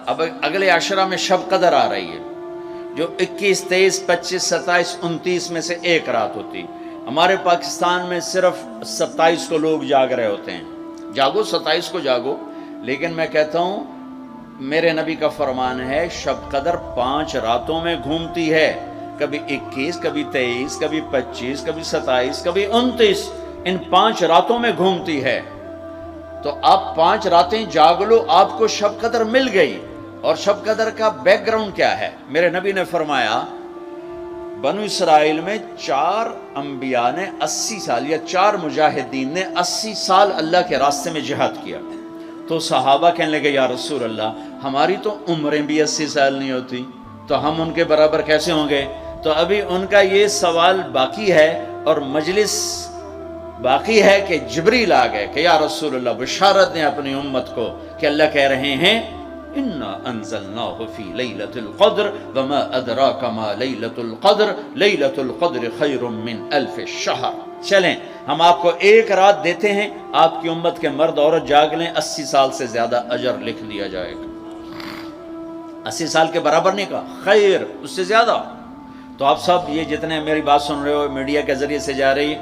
اب اگلے عشرہ میں شب قدر آ رہی ہے جو 21 23 25 27 29 میں سے ایک رات ہوتی. ہمارے پاکستان میں صرف 27 کو لوگ جاگ رہے ہوتے ہیں. جاگو 27 کو جاگو، لیکن میں کہتا ہوں میرے نبی کا فرمان ہے شب قدر 5 راتوں میں گھومتی ہے، کبھی 21 کبھی 23 کبھی 25 کبھی 27 کبھی 29، ان 5 راتوں میں گھومتی ہے. تو آپ 5 راتیں جاگ لو، آپ کو شب قدر مل گئی. اور شب قدر کا بیک گراؤنڈ کیا ہے؟ میرے نبی نے فرمایا بنو اسرائیل میں 4 انبیاء نے 80 سال یا 4 مجاہدین نے 80 سال اللہ کے راستے میں جہاد کیا. تو صحابہ کہنے لگے یا رسول اللہ ہماری تو عمریں بھی 80 سال نہیں ہوتی، تو ہم ان کے برابر کیسے ہوں گے؟ تو ابھی ان کا یہ سوال باقی ہے اور مجلس باقی ہے کہ جبریل آ گئے کہ یا رسول اللہ بشارت دیں اپنی امت کو کہ اللہ کہہ رہے ہیں اِنَّا أَنزَلْنَاهُ فِي لَيْلَةِ الْقَدْرِ وَمَا أَدْرَاكَ مَا لَيْلَةُ الْقَدْرِ لَيْلَةُ الْقَدْرِ خَيْرٌ مِّنْ أَلْفِ الشَّهْرِ. چلیں ہم آپ کو ایک رات دیتے ہیں، آپ کی امت کے مرد عورت جاگ لیں، 80 سال سے زیادہ اجر لکھ دیا جائے گا. 80 سال کے برابر نہیں کہا، خیر اس سے زیادہ. تو آپ سب یہ جتنے میری بات سن رہے ہو میڈیا کے ذریعے سے جا رہی ہے،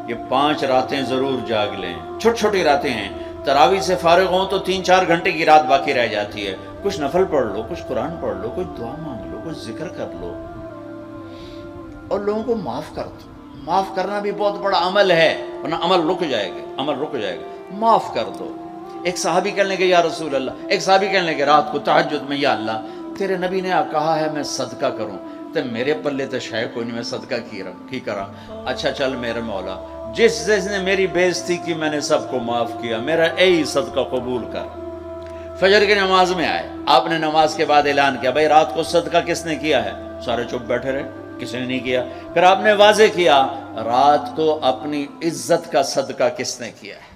یہ 5 راتیں ضرور جاگ لیں. چھوٹی چھوٹی راتیں ہیں، تراویح سے فارغ ہوں تو 3-4 گھنٹے کی رات باقی رہ جاتی ہے. کچھ نفل پڑھ لو، کچھ قرآن پڑھ لو، کچھ دعا مانگ لو، کچھ ذکر کر لو اور لوگوں کو معاف کر دو. معاف کرنا بھی بہت بڑا عمل ہے، ورنہ عمل رک جائے گا. معاف کر دو. ایک صحابی کہنے لگے یا رسول اللہ، ایک صحابی کہنے لگے رات کو تہجد میں یا اللہ تیرے نبی نے کہا ہے میں صدقہ کروں، تو میرے پلے تو شے کوئی نہیں، میں صدقہ کی کرا. اچھا چل میرے مولا جس نے میری بےزتی کی میں نے سب کو معاف کیا، میرا یہی صدقہ قبول کر. فجر کی نماز میں آئے، آپ نے نماز کے بعد اعلان کیا بھائی رات کو صدقہ کس نے کیا ہے؟ سارے چپ بیٹھے رہے، کسی نے نہیں کیا. پھر آپ نے واضح کیا رات کو اپنی عزت کا صدقہ کس نے کیا ہے؟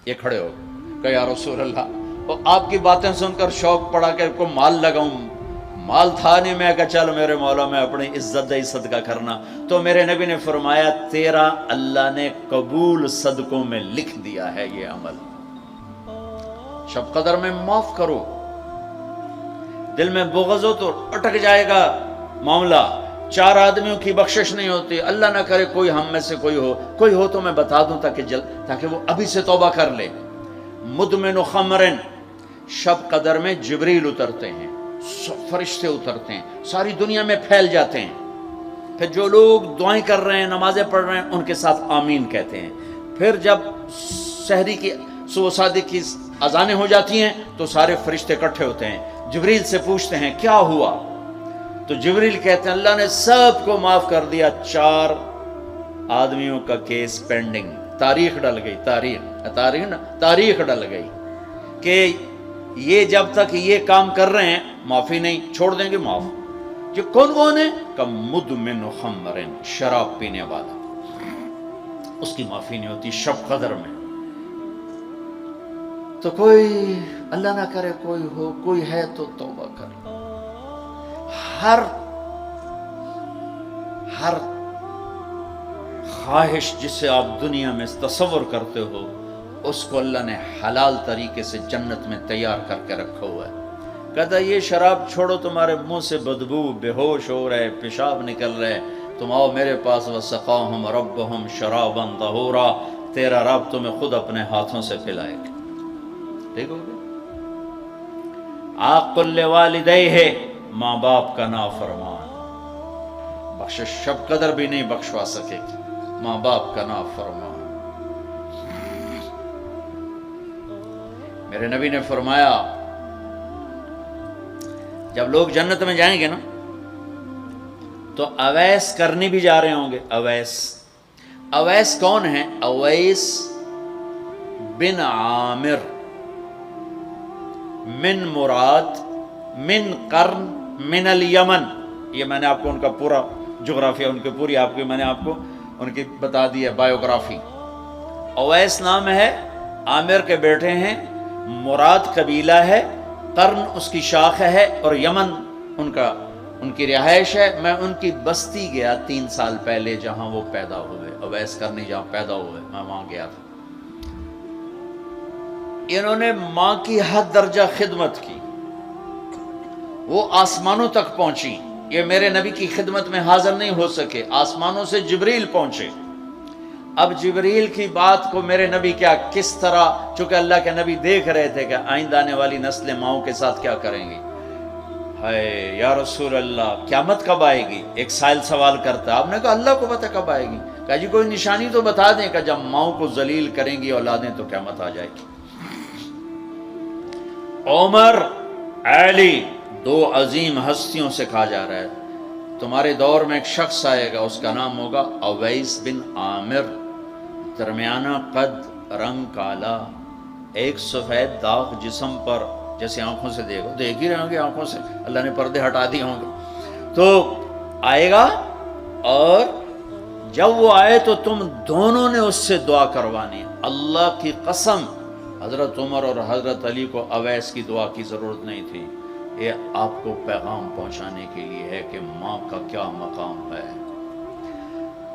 یہ کھڑے ہو کہ یا رسول اللہ. اور آپ کی باتیں سن کر شوق پڑا کہ کو مال لگاؤں، مال تھا نہیں. میں کہا چل میرے مولا میں اپنی عزت دے صدقہ کرنا. تو میرے نبی نے فرمایا تیرا اللہ نے قبول صدقوں میں لکھ دیا ہے یہ عمل. شب قدر میں معاف کرو. دل میں بغض ہو تو اٹک جائے گا معاملہ. 4 آدمیوں کی بخشش نہیں ہوتی. اللہ نہ کرے کوئی ہم میں سے کوئی ہو تو میں بتا دوں تاکہ وہ ابھی سے توبہ کر لے. مدمن خمرن، شب قدر میں جبریل اترتے ہیں، فرشتے اترتے ہیں، ساری دنیا میں پھیل جاتے ہیں. پھر جو لوگ دعائیں کر رہے ہیں نمازیں پڑھ رہے ہیں ان کے ساتھ آمین کہتے ہیں. پھر جب سحری کی صبح صادق کی اذانیں ہو جاتی ہیں تو سارے فرشتے اکٹھے ہوتے ہیں، جبریل سے پوچھتے ہیں کیا ہوا؟ تو جبریل کہتے ہیں اللہ نے سب کو معاف کر دیا، 4 آدمیوں کا کیس پینڈنگ. تاریخ ڈل گئی کہ یہ جب تک یہ کام کر رہے ہیں معافی نہیں، چھوڑ دیں گے معاف. یہ کون ہے؟ کہ مدمن خمرن، شراب پینے والا، اس کی معافی نہیں ہوتی شب قدر میں. تو کوئی اللہ نہ کرے کوئی ہے تو توبہ کر. ہر خواہش جسے آپ دنیا میں تصور کرتے ہو اس کو اللہ نے حلال طریقے سے جنت میں تیار کر کے رکھا ہوا ہے. کہتا یہ شراب چھوڑو، تمہارے منہ سے بدبو، بے ہوش ہو رہے، پیشاب نکل رہے، تم آؤ میرے پاس. وسقاہم ربہم شرابا طہورا، تیرا رب تمہیں خود اپنے ہاتھوں سے پلائے گا. ٹھیک ہو گیا. عاق لوالدیہ، ماں باپ کا نافرمان، بخشش شب قدر بھی نہیں بخشوا سکے گی. ماں باپ کا نافرمان. میرے نبی نے فرمایا جب لوگ جنت میں جائیں گے نا تو اویس کرنی بھی جا رہے ہوں گے. اویس کون ہیں؟ اویس بن عامر من مراد من قرن من الیمن. یہ میں نے آپ کو ان کا پورا جغرافیہ، ان کی پوری آپ کی میں نے آپ کو ان کی بتا دی ہے بایوگرافی. اویس نام ہے، عامر کے بیٹے ہیں، مراد قبیلہ ہے، قرن اس کی شاخ ہے اور یمن ان کی رہائش ہے. میں ان کی بستی گیا 3 سال پہلے جہاں وہ پیدا ہوئے، اویس کرنی جہاں پیدا ہوئے، میں وہاں گیا تھا. انہوں نے ماں کی حد درجہ خدمت کی. وہ آسمانوں تک پہنچی. یہ میرے نبی کی خدمت میں حاضر نہیں ہو سکے, آسمانوں سے جبریل پہنچے. اب جبریل کی بات کو میرے نبی کیا کس طرح, چونکہ اللہ کے نبی دیکھ رہے تھے کہ آئندہ آنے والی نسلیں ماؤں کے ساتھ کیا کریں گی. ہے یا رسول اللہ قیامت کب آئے گی؟ ایک سائل سوال کرتا. آپ نے کہا اللہ کو پتہ کب آئے گی. کہا جی کوئی نشانی تو بتا دیں کہ جب ماؤں کو ذلیل کریں گی اولادیں تو قیامت آ جائے گی. عمر علی دو عظیم ہستیوں سے کہا جا رہا ہے تمہارے دور میں ایک شخص آئے گا, اس کا نام ہوگا اویس بن عامر, درمیانہ قد, رنگ کالا, ایک سفید داغ جسم پر, جیسے آنکھوں سے دیکھ ہی رہے ہوں گے, آنکھوں سے اللہ نے پردے ہٹا دیے ہوں گے, تو آئے گا. اور جب وہ آئے تو تم دونوں نے اس سے دعا کروانی. اللہ کی قسم حضرت عمر اور حضرت علی کو اویس کی دعا کی ضرورت نہیں تھی. یہ آپ کو پیغام پہنچانے کے لیے ہے کہ ماں کا کیا مقام ہے.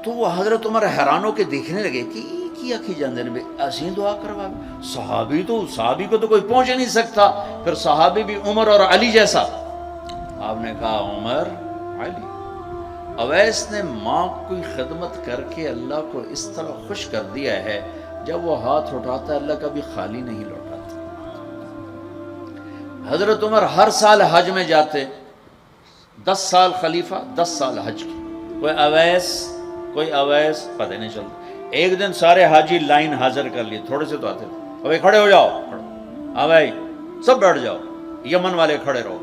تو وہ حضرت عمر حیران ہو کے دیکھنے لگے کہ کیا کی جاندے نے ایسی دعا کروا. صحابی کو تو کوئی پہنچ نہیں سکتا, پھر صحابی بھی عمر اور علی جیسا. آپ نے کہا عمر علی. اویس نے ماں کی خدمت کر کے اللہ کو اس طرح خوش کر دیا ہے, جب وہ ہاتھ اٹھاتا ہے اللہ کبھی خالی نہیں لوٹاتا. حضرت عمر ہر سال حج میں جاتے, 10 سال خلیفہ 10 سال حج کی. کوئی اویس پتہ نہیں چلتا. ایک دن سارے حاجی لائن حاضر کر لی, تھوڑے سے تو آتے تھے. ابھی کھڑے ہو جاؤ, ہاں بھائی سب بیٹھ جاؤ. یمن والے کھڑے رہو,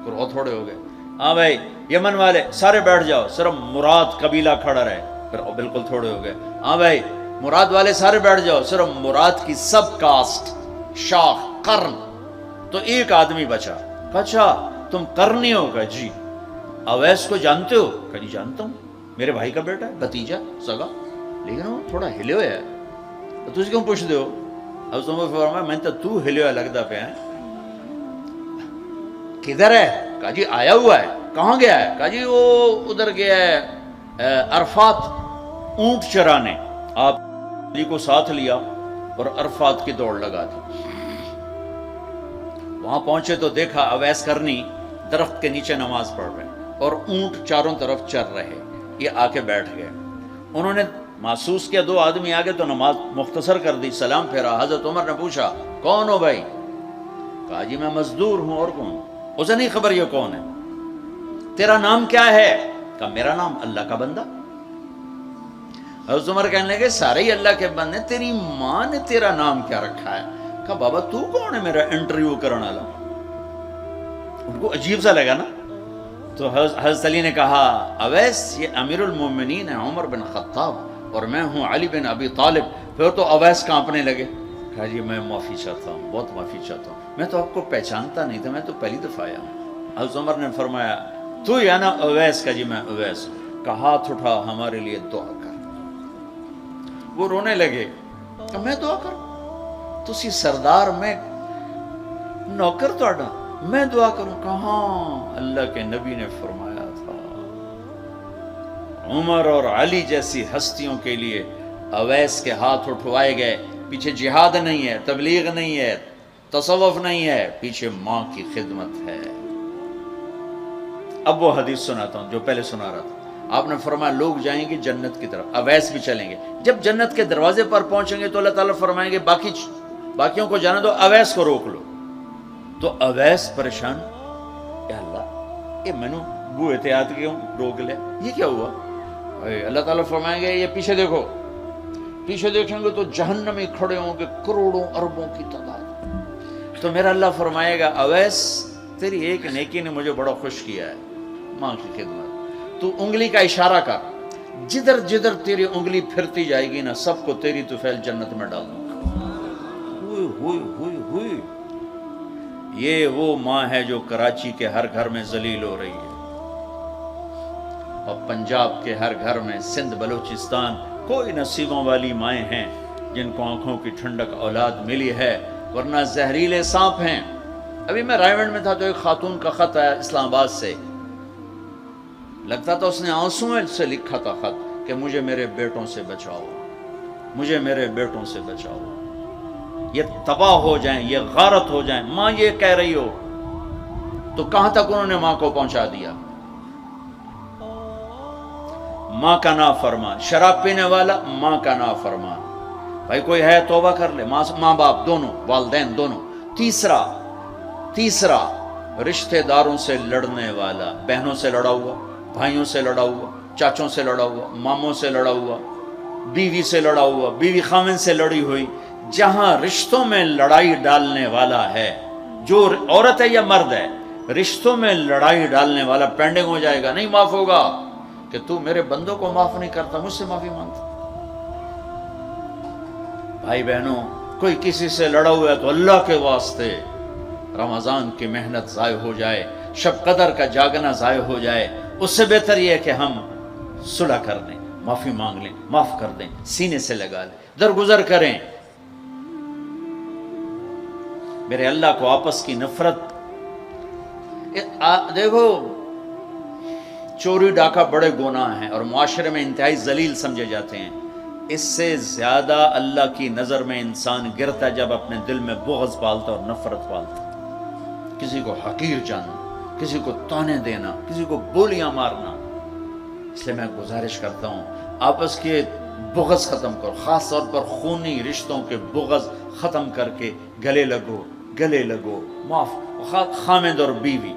بہت تھوڑے ہو گئے. ہاں بھائی یمن والے سارے بیٹھ جاؤ, صرف مراد قبیلہ کھڑا رہے, پھر بالکل تھوڑے ہو گئے. ہاں بھائی مراد والے سارے بیٹھ جاؤ, صرف مراد کی سب کاسٹ, شاخ, قرن, تو ایک آدمی بچا. اچھا تم قرنی ہو؟ کہا جی. اویس کو جانتے ہو؟ کہا جی جانتا ہوں, میرے بھائی کا بیٹا ہے, بھتیجا سگا, لیکن وہ تھوڑا ہلے ہوئے ہے, تو کیوں پوچھتے ہو؟ اب تم فرمایا میں تو ہلے ہوئے لگتا پہ ہے. کدھر ہے؟ کہا جی آیا ہوا ہے. کہاں گیا ہے؟ کہا جی وہ ادھر گیا ہے عرفات اونٹ چرانے. آپ علی کو ساتھ لیا اور عرفات کی دوڑ لگا دی. وہاں پہنچے تو دیکھا اویس کرنی درخت کے نیچے نماز پڑھ رہے اور اونٹ چاروں طرف چر رہے. یہ آ کے بیٹھ گئے. انہوں نے محسوس کیا 2 آدمی آگے تو نماز مختصر کر دی, سلام پھیرا. حضرت عمر نے پوچھا کون ہو بھائی؟ کہا جی میں مزدور ہوں. اور کون؟ اسے نہیں خبر یہ کون ہے. تیرا نام کیا ہے؟ کہا میرا نام اللہ کا بندہ. حضرت عمر کہنے لگے سارے ہی اللہ کے بندے, تیری ماں نے تیرا نام کیا رکھا ہے؟ کہا بابا تو کون ہے میرا انٹرویو کرنے والا؟ ان کو عجیب سا لگا نا. تو حضرت علی نے کہا اویس یہ امیر المومنین ہے عمر بن خطاب, اور میں ہوں علی بن ابی طالب. پھر تو اویس کانپنے لگے. کہا جی میں معافی چاہتا ہوں, بہت معافی چاہتا ہوں, میں تو آپ کو پہچانتا نہیں تھا, میں تو پہلی دفعہ آیا ہوں. حضرت عمر نے فرمایا تو یا نا اویس؟ کا جی میں اویس ہوں. کہا ہاتھ اٹھا ہمارے لیے دعا کر. وہ رونے لگے. کہ میں دعا کروں؟ تسی سردار, میں نوکر توڑا, میں دعا کروں؟ کہاں اللہ کے نبی نے فرمایا تھا عمر اور علی جیسی ہستیوں کے لیے اویس کے ہاتھ اٹھوائے گئے. پیچھے جہاد نہیں ہے, تبلیغ نہیں ہے, تصوف نہیں ہے, پیچھے ماں کی خدمت ہے. اب وہ حدیث سناتا ہوں جو پہلے سنا رہا تھا. آپ نے فرمایا لوگ جائیں گے جنت کی طرف, اویس بھی چلیں گے. جب جنت کے دروازے پر پہنچیں گے تو اللہ تعالیٰ فرمائیں گے باقیوں کو جانے دو, اویس کو روک لو. تو اویس پریشان, اے اللہ یہ میں نے بو احتیاط کیوں روک لے, یہ کیا ہوا؟ اللہ تعالیٰ فرمائیں گے یہ پیچھے دیکھو. پیچھے دیکھیں گے تو جہنمی کھڑے ہوں گے کروڑوں اربوں کی تعداد. تو میرا اللہ فرمائے گا اویس تیری ایک نیکی نے مجھے بڑا خوش کیا ہے, ماں کی خدمت. تو انگلی کا اشارہ کر, جدھر جدھر تیری انگلی پھرتی جائے گی نا سب کو تیری طفیل جنت میں ڈال دوں گا. ہوئی یہ وہ ماں ہے جو کراچی کے ہر گھر میں ذلیل ہو رہی ہے, اور پنجاب کے ہر گھر میں, سندھ بلوچستان کوئی نصیبوں والی مائیں ہیں جن کو آنکھوں کی ٹھنڈک اولاد ملی ہے, ورنہ زہریلے سانپ ہیں. ابھی میں رائے گنج میں تھا تو ایک خاتون کا خط آیا اسلام آباد سے, لگتا تھا اس نے آنسوؤں سے لکھا تھا خط کہ مجھے میرے بیٹوں سے بچاؤ, مجھے میرے بیٹوں سے بچاؤ, یہ تباہ ہو جائیں, یہ غارت ہو جائیں. ماں یہ کہہ رہی ہو تو کہاں تک انہوں نے ماں کو پہنچا دیا؟ ماں کا نافرمان، شراب پینے والا ماں کا نافرمان. بھائی کوئی ہے توبہ کر لے، ماں باپ دونوں، والدین دونوں. تیسرا رشتہ داروں سے لڑنے والا، بہنوں سے لڑا ہوا، بھائیوں سے لڑا ہوا، چاچوں سے لڑا ہوا، ماموں سے لڑا ہوا، بیوی سے لڑا ہوا، بیوی خامن سے لڑی ہوئی. جہاں رشتوں میں لڑائی ڈالنے والا ہے، جو عورت ہے یا مرد ہے، رشتوں میں لڑائی ڈالنے والا پینڈنگ ہو جائے گا، نہیں معاف ہوگا کہ تو میرے بندوں کو معاف نہیں کرتا، مجھ سے معافی مانگتا. بھائی بہنوں، کوئی کسی سے لڑا ہوا ہے تو اللہ کے واسطے رمضان کی محنت ضائع ہو جائے، شب قدر کا جاگنا ضائع ہو جائے، اس سے بہتر یہ ہے کہ ہم صلح کر دیں، معافی مانگ لیں، معاف کر دیں، سینے سے لگا لیں، درگزر کریں. میرے اللہ کو آپس کی نفرت، دیکھو چوری ڈاکہ بڑے گناہ ہیں اور معاشرے میں انتہائی ذلیل سمجھے جاتے ہیں. اس سے زیادہ اللہ کی نظر میں انسان گرتا ہے جب اپنے دل میں بغض پالتا اور نفرت پالتا، کسی کو حقیر جاننا، کسی کو تانے دینا، کسی کو گولیاں مارنا. اس لیے میں گزارش کرتا ہوں آپس کے بغض ختم کرو، خاص طور پر خونی رشتوں کے بغض ختم کر کے گلے لگو. معاف. خامد اور بیوی،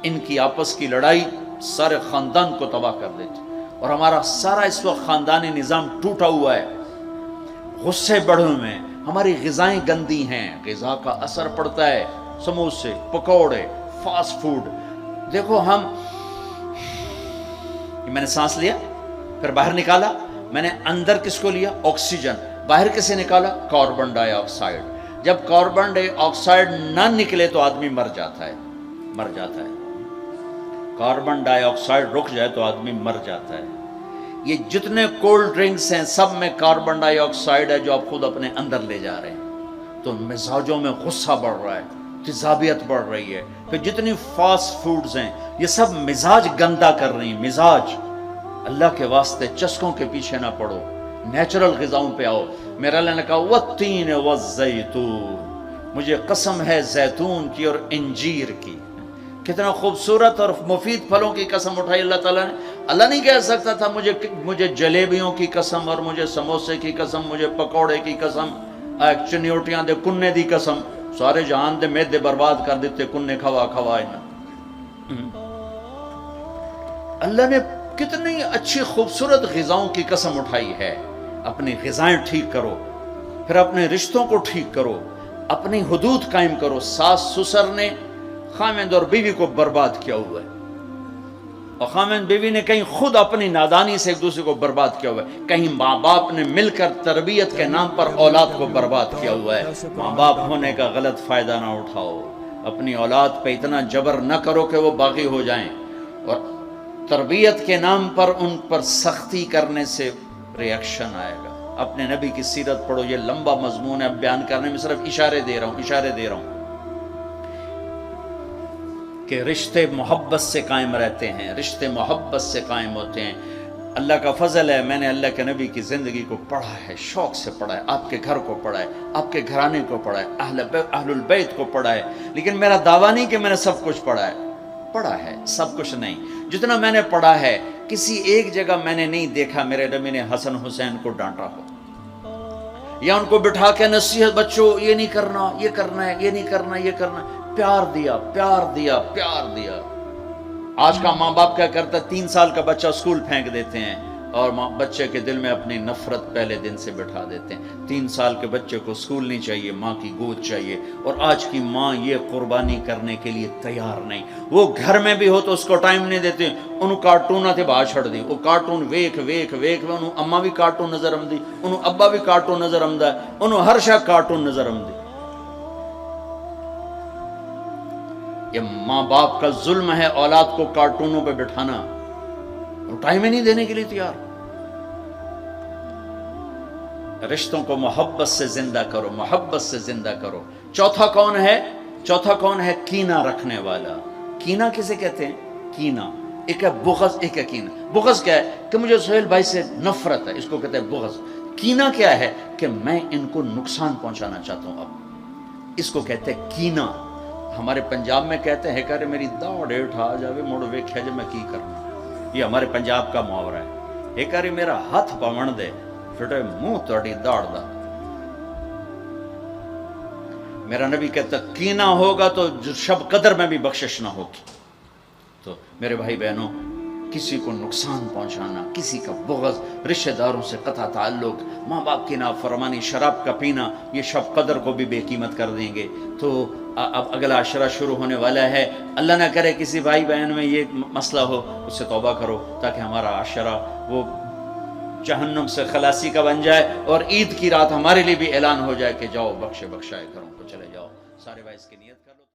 ان کی آپس کی لڑائی سارے خاندان کو تباہ کر دیتی، اور ہمارا سارا اس وقت خاندانی نظام ٹوٹا ہوا ہے. غصے بڑھے ہوئے ہیں، ہماری غذائیں گندی ہیں، غذا کا اثر پڑتا ہے، سموسے، پکوڑے، فاسٹ فوڈ. دیکھو میں نے سانس لیا، پھر باہر نکالا، میں نے اندر کس کو لیا؟ آکسیجن. باہر کسے نکالا؟ کاربن ڈائی آکسائڈ. جب کاربن ڈائی آکسائڈ نہ نکلے تو آدمی مر جاتا ہے. کاربن ڈائی آکسائڈ رک جائے تو آدمی مر جاتا ہے. یہ جتنے کولڈ ڈرنکس ہیں سب میں کاربن ڈائی آکسائڈ ہے جو آپ خود اپنے اندر لے جا رہے ہیں. تو مزاجوں میں غصہ بڑھ رہا ہے، تیزابیت بڑھ رہی ہے. پھر جتنی فاسٹ فوڈز ہیں یہ سب مزاج گندا کر رہی ہیں. مزاج، اللہ کے واسطے چسکوں کے پیچھے نہ پڑو، نیچرل غذاؤں پہ آؤ. میرا اللہ نے کہا والتین والزیتون، مجھے قسم ہے زیتون کی اور انجیر کی. کتنا خوبصورت اور مفید پھلوں کی قسم اٹھائی اللہ تعالیٰ نے. اللہ نہیں کہہ سکتا تھا مجھے جلیبیوں کی قسم اور مجھے سموسے کی قسم، مجھے پکوڑے کی قسم، چنیوٹیاں دے کنے دی قسم. سارے جہان دے میدے برباد کر دیتے کنے کھوا. اللہ نے کتنی اچھی خوبصورت غذاؤں کی قسم اٹھائی ہے. اپنی غذائیں ٹھیک کرو، پھر اپنے رشتوں کو ٹھیک کرو، اپنی حدود قائم کرو. ساس سسر نے خامند اور بیوی کو برباد کیا ہوا ہے، اور خامند بیوی نے کہیں خود اپنی نادانی سے ایک دوسرے کو برباد کیا ہوا ہے، کہیں ماں باپ نے مل کر تربیت کے نام پر اولاد کو برباد کیا ہوا ہے. ماں باپ ہونے کا غلط فائدہ نہ اٹھاؤ، اپنی اولاد پہ اتنا جبر نہ کرو کہ وہ باغی ہو جائیں، اور تربیت کے نام پر ان پر سختی کرنے سے ریاکشن آئے گا. اپنے نبی کی سیرت پڑھو، یہ لمبا مضمون ہے، اب بیان کرنے میں صرف اشارے دے رہا ہوں کہ رشتے محبت سے قائم رہتے ہیں، رشتے محبت سے قائم ہوتے ہیں. اللہ کا فضل ہے، میں نے اللہ کے نبی کی زندگی کو پڑھا ہے، شوق سے پڑھا ہے، آپ کے گھر کو پڑھا ہے، آپ کے گھرانے کو پڑھا ہے، اہل البیت کو پڑھا ہے. لیکن میرا دعویٰ نہیں کہ میں نے سب کچھ پڑھا ہے سب کچھ نہیں. جتنا میں نے پڑھا ہے کسی ایک جگہ میں نے نہیں دیکھا میرے نبی نے حسن حسین کو ڈانٹا ہو، یا ان کو بٹھا کے نصیحت، بچوں یہ نہیں کرنا، یہ کرنا ہے، یہ نہیں کرنا، یہ کرنا. پیار دیا. آج کا ماں باپ کیا کرتا ہے؟ 3 سال کا بچہ اسکول پھینک دیتے ہیں اور بچے کے دل میں اپنی نفرت پہلے دن سے بٹھا دیتے ہیں. 3 سال کے بچے کو اسکول نہیں چاہیے، ماں کی گود چاہیے. اور آج کی ماں یہ قربانی کرنے کے لیے تیار نہیں. وہ گھر میں بھی ہو تو اس کو ٹائم نہیں دیتے. انہوں کارٹون تے باہر چھڑ دی، وہ کارٹون ویکھ انہوں اماں بھی کارٹون نظر آمدی، انہوں ابا بھی کارٹون نظر آمدا، انہوں ہر شے کارٹون نظر آمدی. یہ ماں باپ کا ظلم ہے اولاد کو کارٹونوں پہ بٹھانا، اور ٹائم ہی نہیں دینے کے لیے تیار. رشتوں کو محبت سے زندہ کرو. چوتھا کون ہے؟ کینہ رکھنے والا. کینہ کسے کہتے ہیں؟ کینہ ایک ہے بغض، ایک ہے کینہ. بغض کیا ہے؟ کہ مجھے سہیل بھائی سے نفرت ہے، اس کو کہتے ہیں بغض. کینہ کیا ہے؟ کہ میں ان کو نقصان پہنچانا چاہتا ہوں. اب اس کو کہتے ہیں کینہ. ہمارے پنجاب میں کہتے ہیں کہ میری داڑ اٹھا جاوے مڑ ویکھیا جے میں کی کرنا. یہ ہمارے پنجاب کا محاورہ ہے. ایک بار میرا ہاتھ پون دے پھٹے منہ تہاڈی داڑ دا. میرا نبی کہتا کینہ ہوگا تو شب قدر میں بھی بخشش نہ ہوگی. تو میرے بھائی بہنوں، کسی کو نقصان پہنچانا، کسی کا بغض، رشتہ داروں سے قطع تعلق، ماں باپ کی نافرمانی، شراب کا پینا، یہ شب قدر کو بھی بے قیمت کر دیں گے. تو اب اگلا عشرہ شروع ہونے والا ہے. اللہ نہ کرے کسی بھائی بہن میں یہ مسئلہ ہو، اس سے توبہ کرو تاکہ ہمارا عشرہ وہ جہنم سے خلاصی کا بن جائے، اور عید کی رات ہمارے لیے بھی اعلان ہو جائے کہ جاؤ بخشے بخشائے گھروں کو چلے جاؤ. سارے بھائی اس کی نیت کر لو.